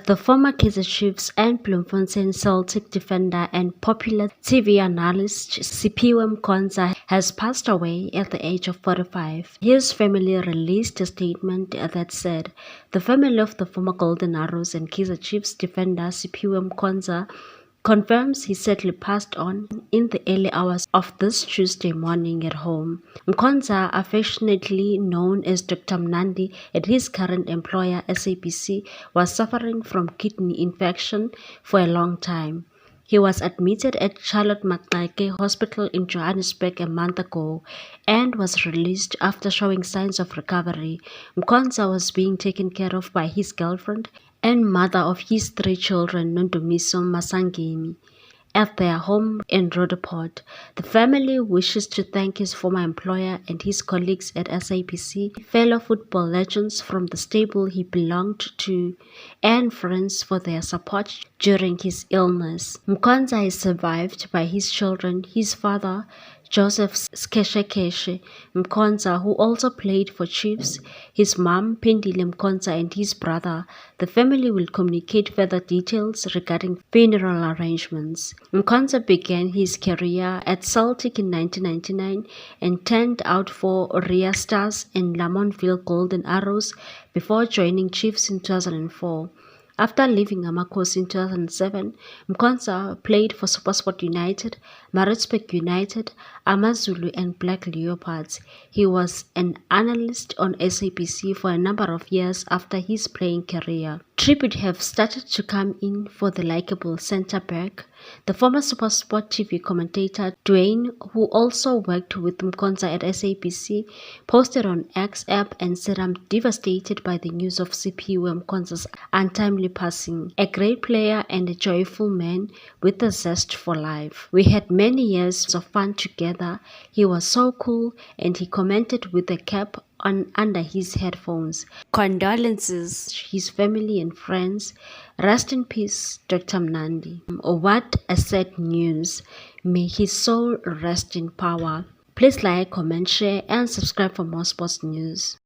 The former Kaizer Chiefs and Bloemfontein Celtic defender and popular TV analyst Siphiwe Mkhonza has passed away at the age of 45. His family released a statement that said, "The family of the former Golden Arrows and Kaizer Chiefs defender Siphiwe Mkhonza confirms he sadly passed on in the early hours of this Tuesday morning at home." Mkhonza, affectionately known as Dr. Mnandi at his current employer SABC, was suffering from kidney infection for a long time. He was admitted at Charlotte Maxeke Hospital in Johannesburg a month ago and was released after showing signs of recovery. Mkhonza was being taken care of by his girlfriend and mother of his 3 children, Nondumiso Masangeni, at their home in Roodepoort. The family wishes to thank his former employer and his colleagues at SABC, fellow football legends from the stable he belonged to, and friends for their support during his illness. Mkhonza is survived by his children, his father, Joseph Skeshekeshe Mkhonza, who also played for Chiefs, his mom, Pendile Mkhonza, and his brother. The family will communicate further details regarding funeral arrangements. Mkhonza began his career at Celtic in 1999 and turned out for Ria Stars and Lamontville Golden Arrows before joining Chiefs in 2004. After leaving Amakhosi in 2007, Mkhonza played for SuperSport United, Maritzburg United, Amazulu and Black Leopards. He was an analyst on SABC for a number of years after his playing career. Tribute have started to come in for the likeable centre-back. The former SuperSport TV commentator Dwayne, who also worked with Mkhonza at SABC, posted on X app and said, "I'm devastated by the news of Siphiwe Mkhonza's untimely passing. A great player and a joyful man with a zest for life. We had many years of fun together. He was so cool," and he commented with a cap on under his headphones. "Condolences to his family and friends. Rest in peace, Dr. Mnandi." What a sad news. May his soul rest in power. Please like, comment, share, and subscribe for more sports news.